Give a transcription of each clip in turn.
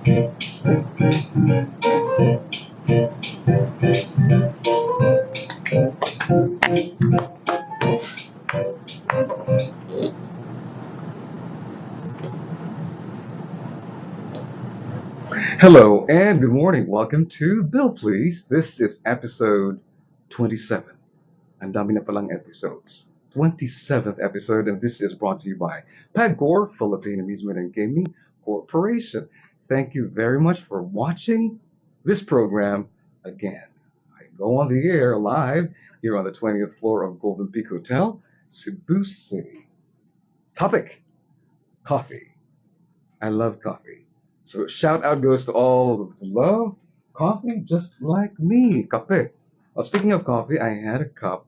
Hello and good morning. Welcome to Bill Please. This is episode 27. Ang dami na palang episodes. 27th episode, and this is brought to you by PAGCOR, Philippine Amusement and Gaming Corporation. Thank you very much for watching this program again. I go on the air live here on the 20th floor of Golden Peak Hotel, Cebu City. Topic: coffee. I love coffee. So shout out goes to all who love coffee just like me. Kape. Well, speaking of coffee, I had a cup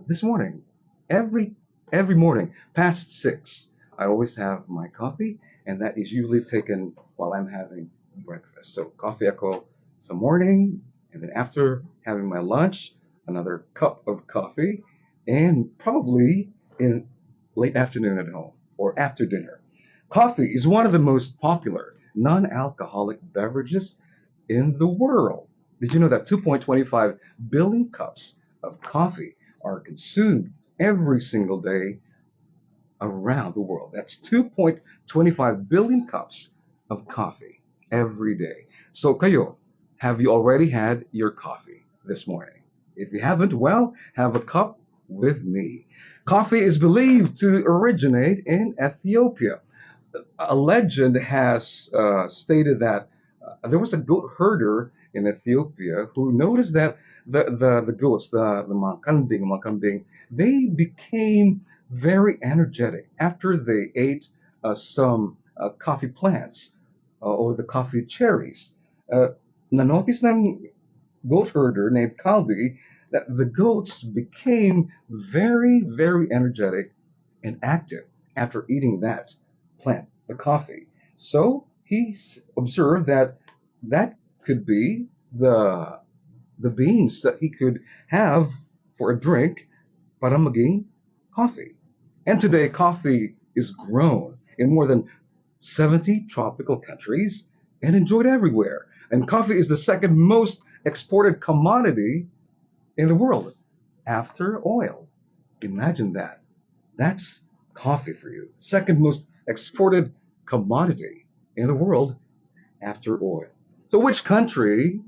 this morning. Every morning, past 6, I always have my coffee, and that is usually taken while I'm having breakfast. So coffee ako sa morning, and then after having my lunch, another cup of coffee, and probably in late afternoon at home or after dinner. Coffee is one of the most popular non-alcoholic beverages in the world. Did you know that 2.25 billion cups of coffee are consumed every single day around the world? That's 2.25 billion cups of coffee every day. So kayo, have you already had your coffee this morning? If you haven't, well, have a cup with me. Coffee is believed to originate in Ethiopia. A legend has stated that there was a goat herder in Ethiopia who noticed that the goats, the makanding, they became very energetic after they ate some coffee plants or the coffee cherries. Uh, Na-notice ng goat herder named Kaldi that the goats became very, very energetic and active after eating that plant, the coffee. So he observed that that could be the beans that he could have for a drink para maging coffee. And today, coffee is grown in more than 70 tropical countries and enjoyed everywhere. And coffee is the second most exported commodity in the world after oil. Imagine that. That's coffee for you. Second most exported commodity in the world after oil. So which country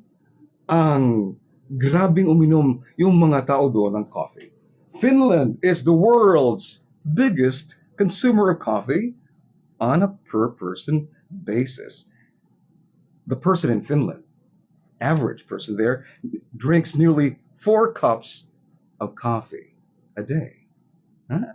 ang grabing uminom yung mga tao doon ng coffee? Finland is the world's biggest consumer of coffee on a per person basis. The person in Finland, average person there, drinks nearly 4 cups of coffee a day. Huh?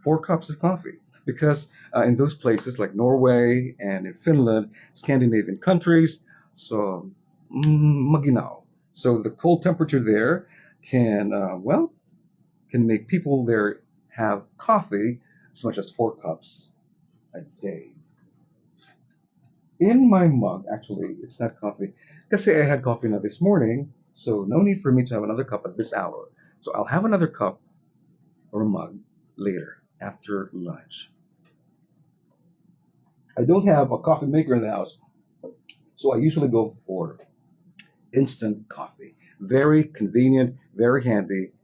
4 cups of coffee. Because in those places like Norway and in Finland, Scandinavian countries, so maginaw. So the cold temperature there can, can make people there have coffee as much as 4 cups a day. In my mug, actually, it's not coffee. Kasi I had coffee now this morning, so no need for me to have another cup at this hour. So I'll have another cup or a mug later after lunch. I don't have a coffee maker in the house, so I usually go for instant coffee. Very convenient, very handy.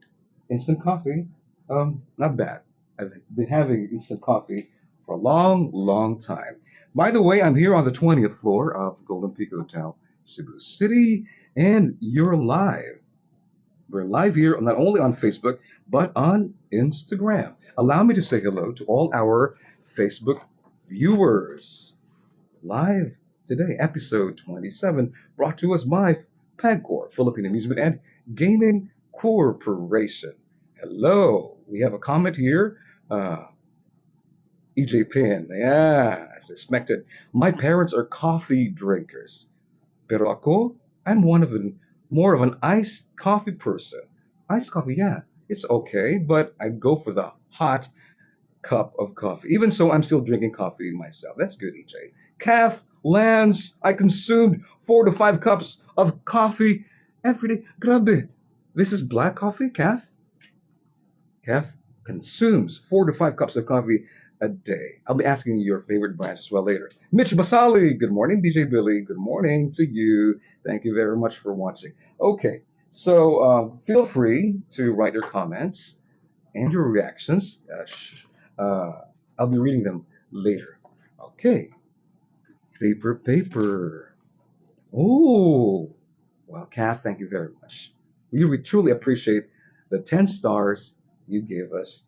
Instant coffee, not bad. I've been having instant coffee for a long, long time. By the way, I'm here on the 20th floor of Golden Peak Hotel, Cebu City, and you're live. We're live here not only on Facebook, but on Instagram. Allow me to say hello to all our Facebook viewers. Live today, episode 27, brought to us by PAGCOR, Philippine Amusement and Gaming Corporation. Hello. We have a comment here. EJ Pin. Yeah, as expected. My parents are coffee drinkers. Pero ako, I'm more of an iced coffee person. Iced coffee, yeah, it's okay, but I go for the hot cup of coffee. Even so, I'm still drinking coffee myself. That's good, EJ. Kath, Lance, I consumed 4 to 5 cups of coffee every day. Grabe. This is black coffee, Kath? Kath consumes 4 to 5 cups of coffee a day? I'll be asking you your favorite brands as well later. Mitch Basali, good morning. DJ Billy, good morning to you. Thank you very much for watching. Okay, so feel free to write your comments and your reactions. Uh, I'll be reading them later. Okay, paper. Oh, well, Kath, thank you very much. We truly appreciate the 10 stars you gave us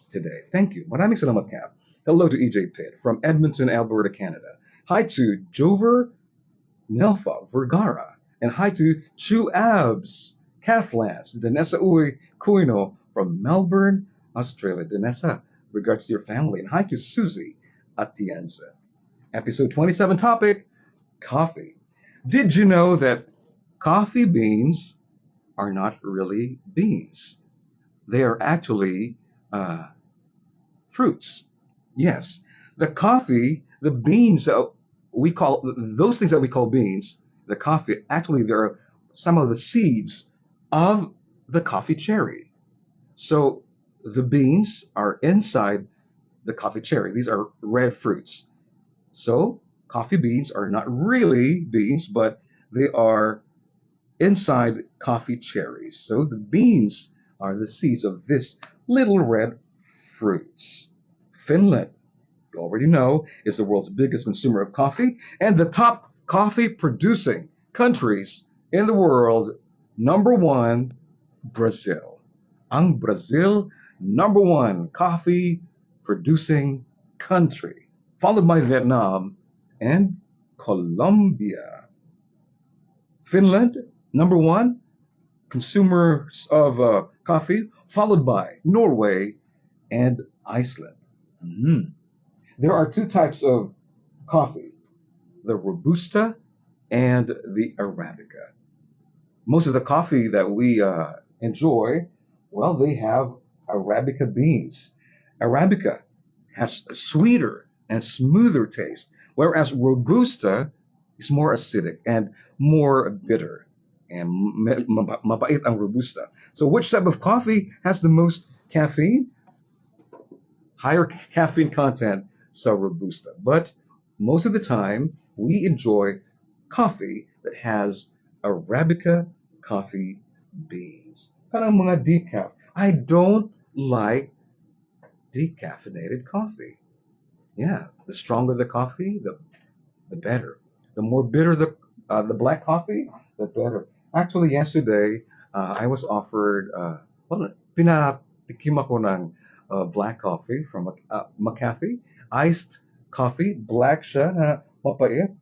today. Thank you. Maraming salamat, Kath. Hello to EJ Pitt from Edmonton, Alberta, Canada. Hi to Jover Nelfa Vergara. And hi to Chu Abs, Kath Lance, Danessa Uy Kuino from Melbourne, Australia. Danessa, regards to your family. And hi to Susie Atienza. Episode 27 topic, coffee. Did you know that coffee beans are not really beans? They are actually fruits. Yes, the coffee, the beans that we call, those things that we call beans, the coffee, actually, there are some of the seeds of the coffee cherry. So the beans are inside the coffee cherry. These are red fruits. So coffee beans are not really beans, but they are inside coffee cherries. So the beans are the seeds of this little red fruits. Finland, you already know, is the world's biggest consumer of coffee and the top coffee producing countries in the world. Number one, Brazil. Ang Brazil, number one coffee producing country, followed by Vietnam and Colombia. Finland, number one, consumers of coffee, followed by Norway and Iceland. Mhm. There are two types of coffee, the Robusta and the Arabica. Most of the coffee that we enjoy, well, they have Arabica beans. Arabica has a sweeter and smoother taste, whereas Robusta is more acidic and more bitter. And mabait ang Robusta. So which type of coffee has the most caffeine? Higher caffeine content, so Robusta. But most of the time, we enjoy coffee that has Arabica coffee beans. Parang mga decaf. I don't like decaffeinated coffee. Yeah, the stronger the coffee, the better. The more bitter the black coffee, the better. Actually, yesterday I was offered well, pinatikim ako ng black coffee from McCafe, iced coffee, black siya na mapait.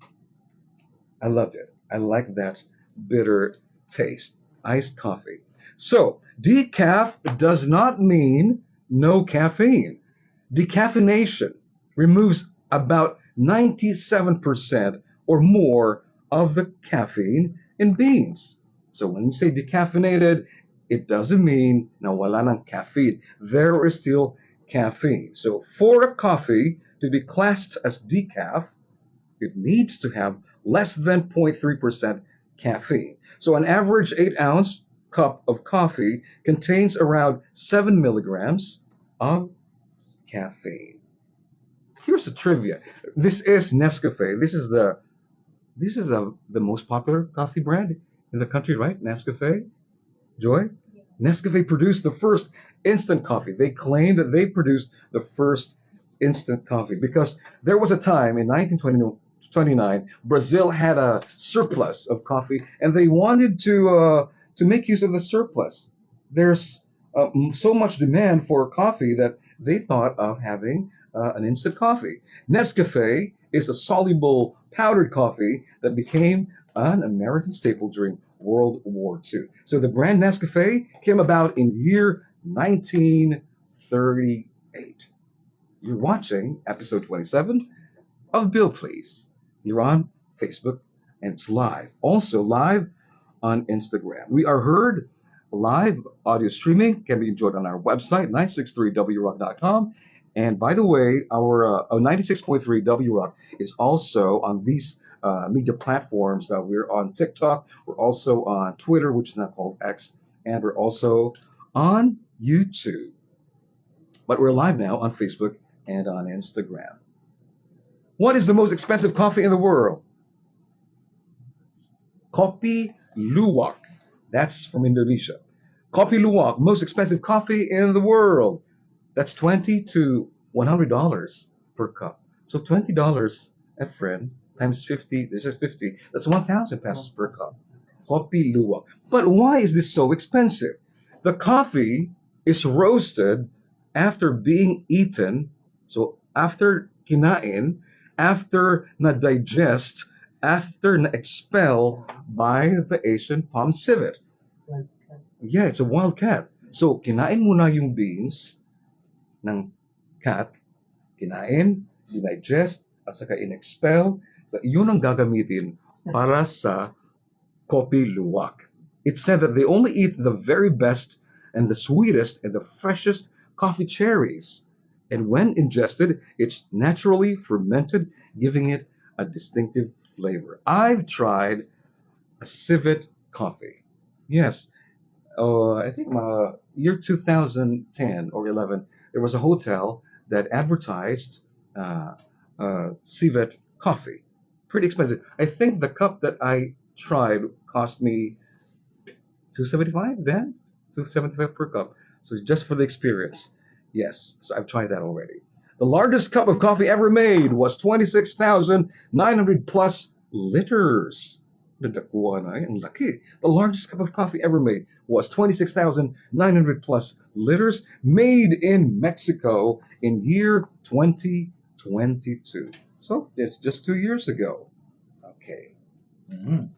I loved it. I like that bitter taste. Iced coffee. So, decaf does not mean no caffeine. Decaffeination removes about 97% or more of the caffeine in beans. So when you say decaffeinated, it doesn't mean na wala ng caffeine. There is still caffeine. So for a coffee to be classed as decaf, it needs to have less than 0.3% caffeine. So an average 8-ounce cup of coffee contains around 7 milligrams of caffeine. Here's the trivia. This is Nescafe. This is the most popular coffee brand in the country, right? Nescafe. Joy? Nescafe produced the first instant coffee. They claim that they produced the first instant coffee because there was a time in 1929 Brazil had a surplus of coffee and they wanted to make use of the surplus. There's so much demand for coffee that they thought of having an instant coffee. Nescafe is a soluble powdered coffee that became an American staple during World War II. So the brand Nescafe came about in year 1938. You're watching episode 27 of Bill Please. You're on Facebook and it's live. Also live on Instagram. We are heard live audio streaming, can be enjoyed on our website, 963wrock.com. And by the way, our 96.3 W Rock is also on these media platforms. We're on TikTok, we're also on Twitter, which is now called X, and we're also on YouTube. But we're live now on Facebook and on Instagram. What is the most expensive coffee in the world? Kopi Luwak. That's from Indonesia. Kopi Luwak, most expensive coffee in the world. That's $20 to $100 per cup. So $20, a friend, times 50, this is 50, that's 1,000 pesos per cup. Kopi Luwak. But why is this so expensive? The coffee is roasted after being eaten, so after kinain, after na-digest, after na-expel by the Asian palm civet. Yeah, it's a wild cat. So, kinain mo na yung beans ng cat, kinain, dinigest, at saka in-expel. So, yun ang gagamitin para sa kopi luwak. It's said that they only eat the very best and the sweetest and the freshest coffee cherries. And when ingested, it's naturally fermented, giving it a distinctive flavor. I've tried a civet coffee. Yes, I think year 2010 or 11, there was a hotel that advertised uh, civet coffee. Pretty expensive. I think the cup that I tried cost me 275 then, 275 per cup. So just for the experience. Yes, so I've tried that already. The largest cup of coffee ever made was 26,900 plus liters. Nadakuha na ang laki. The largest cup of coffee ever made was 26,900 plus liters, made in Mexico in year 2022. So it's just 2 years ago. Okay. Mhm.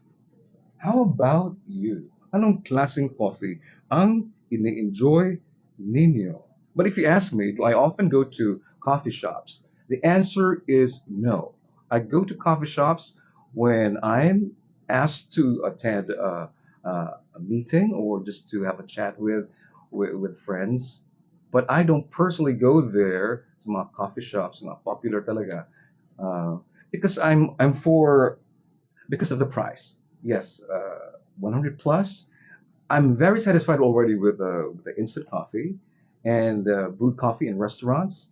How about you? Anong klaseng coffee ang ini-enjoy ninyo? But if you ask me, do I often go to coffee shops? The answer is no. I go to coffee shops when I'm asked to attend a meeting or just to have a chat with friends. But I don't personally go there to mga coffee shops, mga popular talaga, because I'm for because of the price. Yes, 100 plus. I'm very satisfied already with the instant coffee and brewed coffee in restaurants.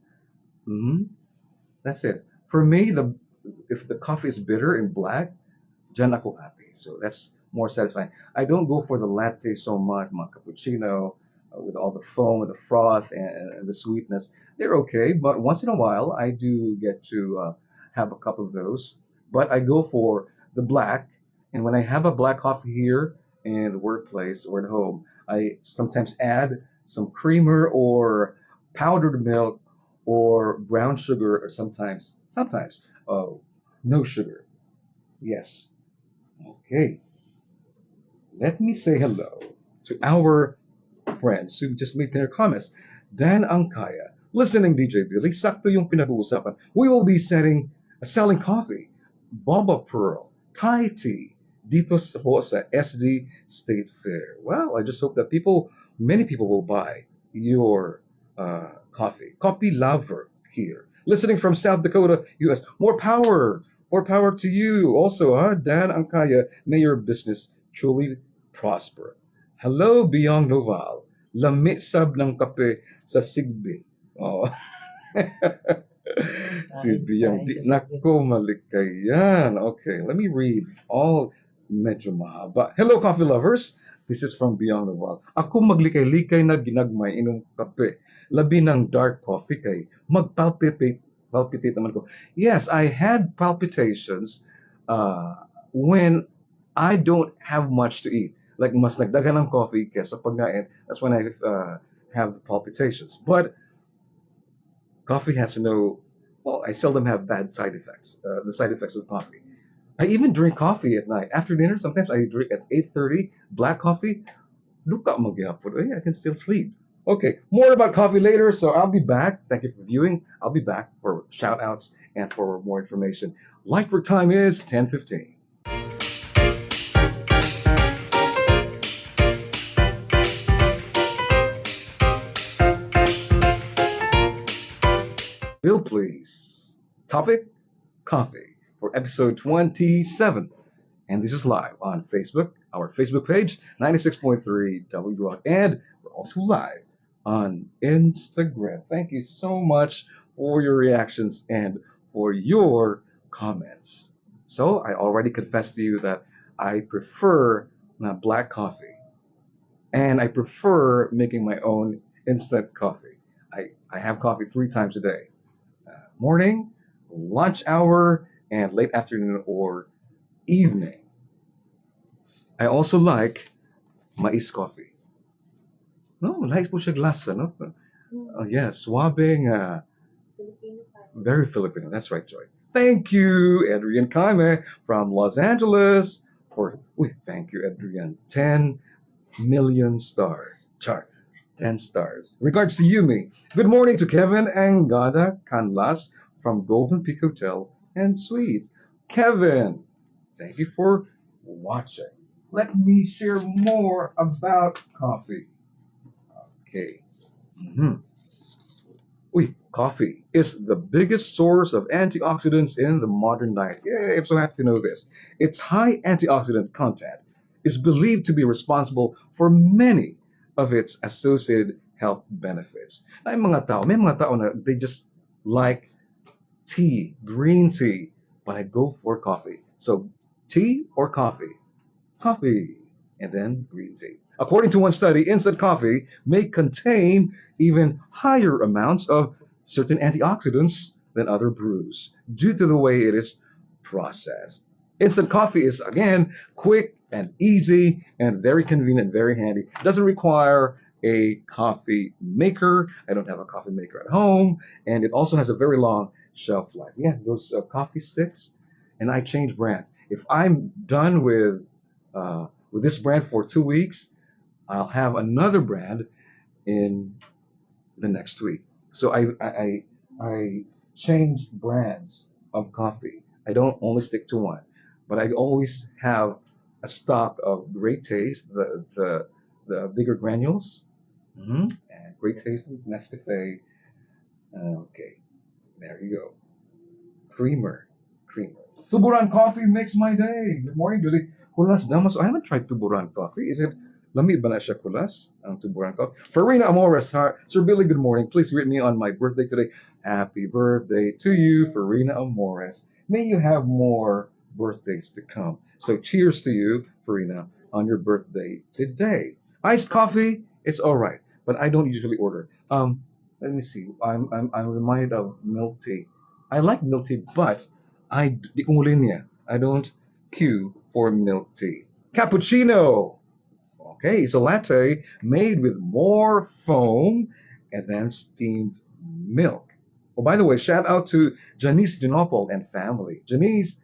Hmm. That's it. For me, the if the coffee is bitter and black, dyan ako happy. So that's more satisfying. I don't go for the latte so much, my cappuccino, with all the foam and the froth and the sweetness. They're okay, but once in a while, I do get to have a cup of those. But I go for the black, and when I have a black coffee here in the workplace or at home, I sometimes add some creamer or powdered milk or brown sugar, or sometimes no sugar. Yes. Okay, let me say hello to our friends who just made their comments. Dan Angkaya, listening DJ Billy, sakto yung pinag-uusapan. We will be selling coffee, boba pearl, Thai tea, dito sa SD State Fair. Well, I just hope that many people will buy your coffee. Coffee lover here. Listening from South Dakota, US. More power to you. Also, Dan Angkaya, may your business truly prosper. Hello, Beyond Noval. Lami sab ng kape sa Sigbi. Oh. Si Beyond. Nako, malikay yan. Okay, let me read all medyo mahaba. Hello, coffee lovers. This is from Beyond Noval. Ako maglikay-likay na ginagmay inom kape. Labi ng dark coffee kay palpitate naman ko. Yes, I had palpitations when I don't have much to eat. Like mas nagdagan ng coffee kesa pagkain. That's when I have the palpitations. But coffee has no, well, I seldom have bad side effects. The side effects of coffee. I even drink coffee at night. After dinner, sometimes I drink at 8:30 black coffee. Luka magyapon. Hey, I can still sleep. Okay, more about coffee later, so I'll be back. Thank you for viewing. I'll be back for shout outs and for more information. Light work time is 10:15. Bill, please. Topic coffee for episode 27. And this is live on Facebook, our Facebook page, 96.3 W Rock, and we're also live on Instagram. Thank you so much for your reactions and for your comments. So I already confessed to you that I prefer black coffee, and I prefer making my own instant coffee. I have coffee 3 times a day: morning, lunch hour, and late afternoon or evening. I also like mais coffee. No, like po siya glasa, no? Yes, swabbing, very Filipino. That's right, Joy. Thank you, Adrian Kaime from Los Angeles. Thank you, Adrian. 10 million stars. Char, 10 stars. Regards to Yumi. Good morning to Kevin Angada Canlas from Golden Peak Hotel and Suites. Kevin, thank you for watching. Let me share more about coffee. Okay. Mhm. Coffee is the biggest source of antioxidants in the modern diet. Yeah, I'm so happy to know this. Its high antioxidant content is believed to be responsible for many of its associated health benefits. May mga tao na they just like tea, green tea, but I go for coffee. So tea or coffee? Coffee, and then green tea. According to one study, instant coffee may contain even higher amounts of certain antioxidants than other brews due to the way it is processed. Instant coffee is, again, quick and easy and very convenient, very handy. It doesn't require a coffee maker. I don't have a coffee maker at home. And it also has a very long shelf life. Yeah, those coffee sticks, and I change brands. If I'm done with this brand for 2 weeks, I'll have another brand in the next week. So I change brands of coffee. I don't only stick to one, but I always have a stock of Great Taste, the bigger granules, and Great Taste Nescafe. Okay, there you go. Creamer. Tuburan coffee makes my day. Good morning, Billy. Kulas Damas. I haven't tried Tuburan coffee. Is it lami ba na siya kulas? Ang Tuburan coffee. Farina Amores. Sir Billy, good morning. Please greet me on my birthday today. Happy birthday to you, Farina Amores. May you have more birthdays to come. So cheers to you, Farina, on your birthday today. Iced coffee is all right, but I don't usually order. Let me see. I'm reminded of milk tea. I like milk tea, but di ko linya. I don't queue for milk tea. Cappuccino. Okay, it's a latte made with more foam and then steamed milk. Oh, by the way, shout out to Janice Dinopol and family. Janice,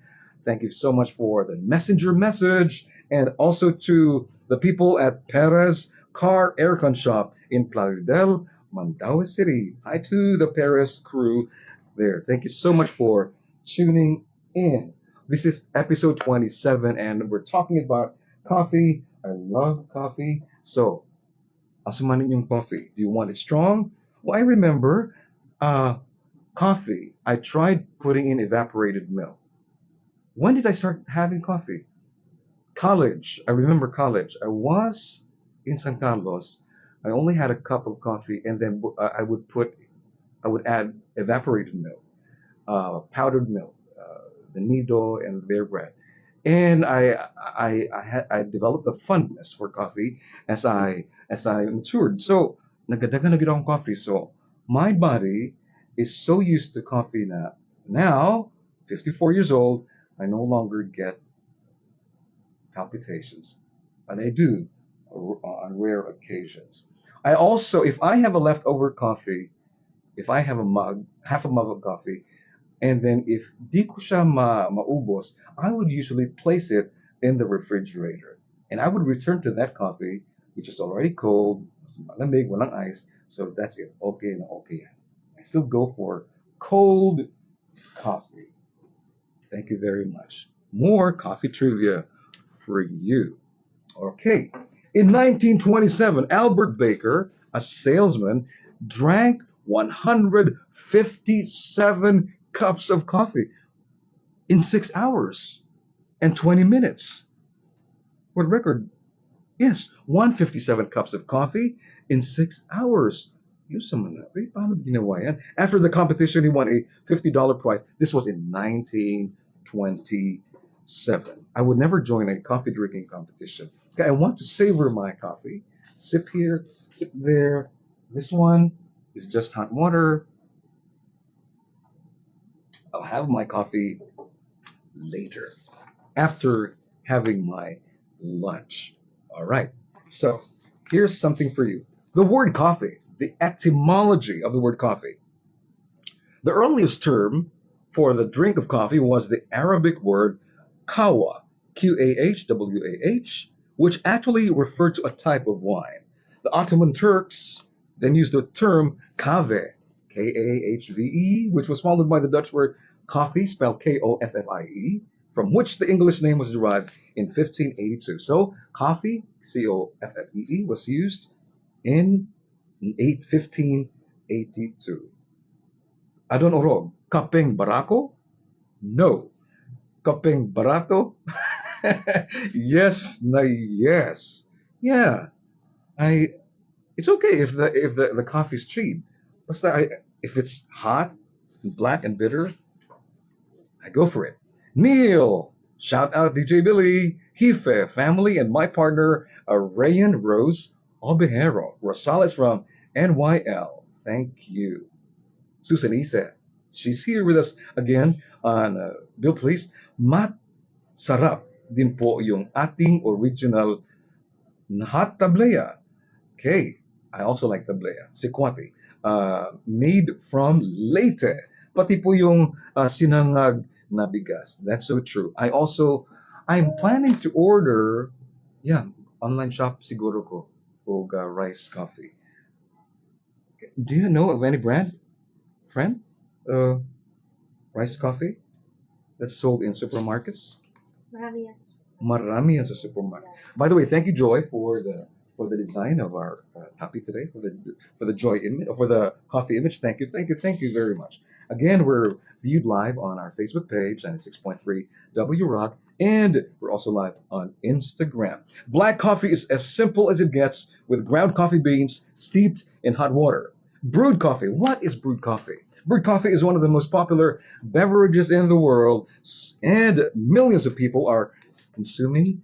thank you so much for the messenger message, and also to the people at Perez Car Aircon Shop in Plaridel, Mandaue City. Hi to the Perez crew there. Thank you so much for tuning in. This is episode 27, and we're talking about coffee. I love coffee. So, asumanin yung coffee. Do you want it strong? Well, I remember coffee. I tried putting in evaporated milk. When did I start having coffee? College. I remember college. I was in San Carlos. I only had a cup of coffee, and then I would add evaporated milk, powdered milk, the nido and bear bread. And I developed a fondness for coffee as I matured. So nagadagan na gid akong coffee. So my body is so used to coffee now, 54 years old, I no longer get palpitations, but I do on rare occasions. I also, if I have a leftover coffee, if I have a mug, half a mug of coffee, and then if di ko siya maubos, I would usually place it in the refrigerator. And I would return to that coffee, which is already cold, mas malamig, walang ice, so that's it. Okay na okay. I still go for cold coffee. Thank you very much. More coffee trivia for you. Okay. In 1927, Albert Baker, a salesman, drank 157 cups of coffee in 6 hours and 20 minutes. What record? Yes, 157 cups of coffee in 6 hours. Use some na. Eh, paano ginawa yan? After the competition, he won a $50 prize. This was in 1927. I would never join a coffee drinking competition. Okay, I want to savor my coffee. Sip here, sip there. This one is just hot water. I'll have my coffee later after having my lunch. All right. So here's something for you. The word coffee, the etymology of the word coffee. The earliest term for the drink of coffee was the Arabic word kawa, Qahwah, which actually referred to a type of wine. The Ottoman Turks then used the term kave, Kahve, which was followed by the Dutch word coffee, spelled Koffie, from which the English name was derived in 1582. So coffee, Coffee, was used in 1582. Adon orog, kapeng barako? No. Kapeng barato? Yes, na yes. Yeah, I. It's okay if the coffee's cheap. What's that? If it's hot, and black and bitter, I go for it. Neil, shout out DJ Billy, Hife, family, and my partner, Rayan Rose Obejero. Rosales from NYL. Thank you. Susan Isa. She's here with us again on Bill Please. Sarap din po yung ating original na hot tablea. Okay, I also like tablea. Sikwati. Made from latte. Pati po yung sinangag na bigas. That's so true. I'm planning to order, yeah, online shop siguro ko og rice coffee. Do you know of any brand, friend? Uh, rice coffee that's sold in supermarkets? Marami yan sa supermarket. By the way, thank you, Joy, for the design of our copy today, for the Joy image, for the coffee image. Thank you very much. Again, we're viewed live on our Facebook page, 96.3 W Rock, and we're also live on Instagram. Black coffee is as simple as it gets, with ground coffee beans steeped in hot water. Brewed coffee. What is brewed coffee? Brewed coffee is one of the most popular beverages in the world, and millions of people are consuming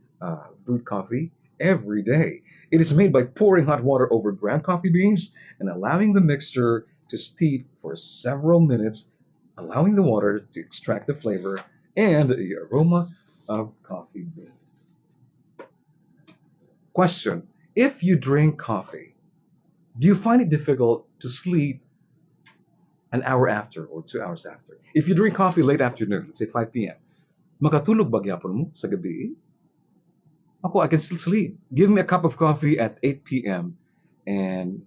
brewed coffee every day. It is made by pouring hot water over ground coffee beans and allowing the mixture to steep for several minutes, allowing the water to extract the flavor and the aroma of coffee beans. Question: if you drink coffee, do you find it difficult to sleep an hour after or 2 hours after? If you drink coffee late afternoon, let's say 5 p.m., makatulog ba gyapon mo sa gabi? Ako, I can still sleep. Give me a cup of coffee at 8 p.m. and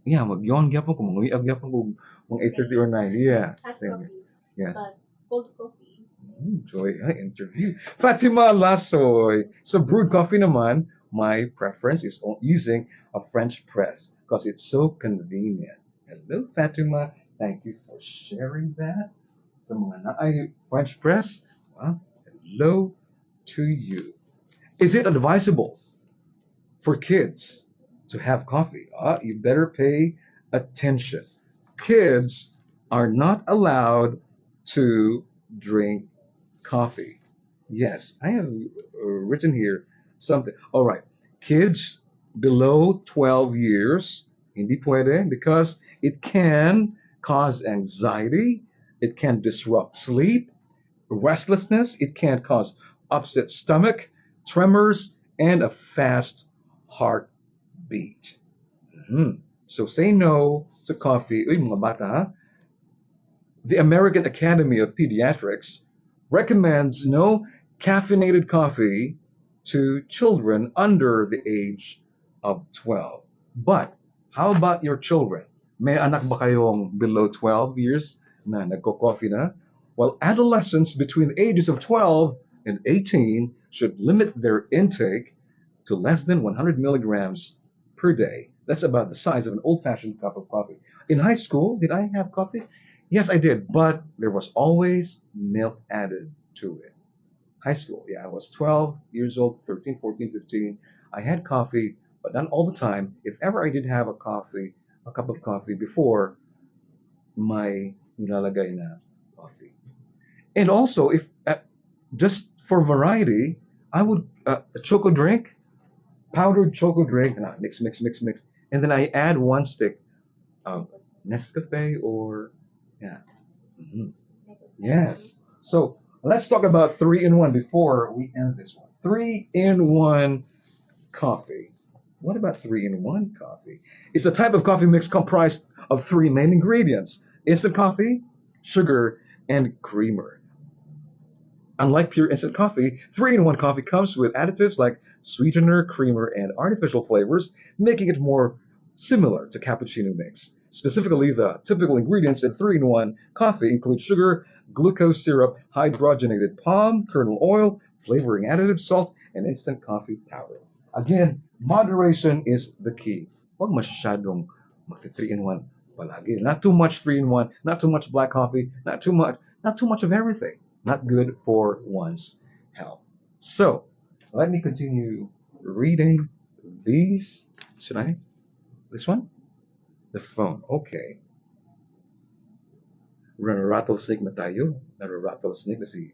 yeah, mag-yawn gyapon ko, manguyab gyapon ko, mga 8:30 or 9. Yeah, same. Yes. Joy, interview. Fatima Lasoy. So brewed coffee naman, my preference is using a French press because it's so convenient. Hello, Fatima. Thank you for sharing that. Sa mga naay French press, well, hello to you. Is it advisable for kids to have coffee? You better pay attention. Kids are not allowed to drink coffee. Yes, I have written here something. All right. Kids below 12 years, hindi pwede because it can cause anxiety, it can disrupt sleep, restlessness, it can cause upset stomach, tremors, and a fast heartbeat. Mhm. So say no to coffee. Uy, mga bata, ha? The American Academy of Pediatrics recommends no caffeinated coffee to children under the age of 12. But how about your children? May anak ba kayong below 12 years na nagko-coffee na? Well, adolescents between the ages of 12 and 18 should limit their intake to less than 100 milligrams per day. That's about the size of an old-fashioned cup of coffee. In high school, did I have coffee? Yes, I did, but there was always milk added to it. High school, yeah, I was 12 years old, 13, 14, 15. I had coffee, but not all the time. If ever I did have a coffee, a cup of coffee before my nilalagay na coffee. And also, if just for variety, I would a choco drink, powdered choco drink, and I mix, mix, mix, mix, and then I add one stick of Nescafe or yeah, mhm, yes. So let's talk about three in one before we end this one. Three in one coffee. What about three in one coffee? It's a type of coffee mix comprised of three main ingredients: instant coffee, sugar, and creamer. Unlike pure instant coffee, 3-in-1 coffee comes with additives like sweetener, creamer, and artificial flavors, making it more similar to cappuccino mix. Specifically, the typical ingredients in 3-in-1 coffee include sugar, glucose syrup, hydrogenated palm kernel oil, flavoring additives, salt, and instant coffee powder. Again, moderation is the key. Huwag masyadong magti 3-in-1 palagi. Not too much 3-in-1, not too much black coffee, not too much of everything. Not good for one's health. So, let me continue reading these. Should I? This one? The phone. Okay. Rattlesnake na tayo. Rattlesnake na si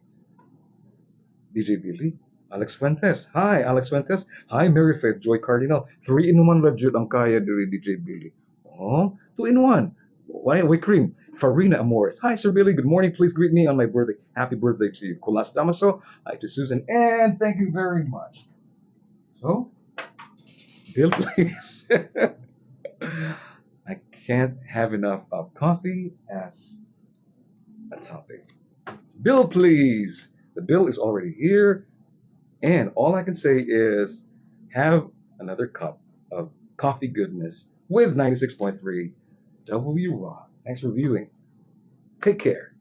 DJ Billy. Alex Fuentes. Hi, Alex Fuentes. Hi, Mary Faith Joy Cardinal. 3-in-1 legit ang kaya diri DJ Billy. Oh, 2-in-1. Why cream? Farina Amores. Hi, Sir Billy. Good morning. Please greet me on my birthday. Happy birthday to you. Kulas Damaso. Hi to Susan. And thank you very much. So, Bill, please. I can't have enough of coffee as a topic. Bill, please. The bill is already here. And all I can say is have another cup of coffee goodness with 96.3 W Rock. Thanks for viewing. Take care.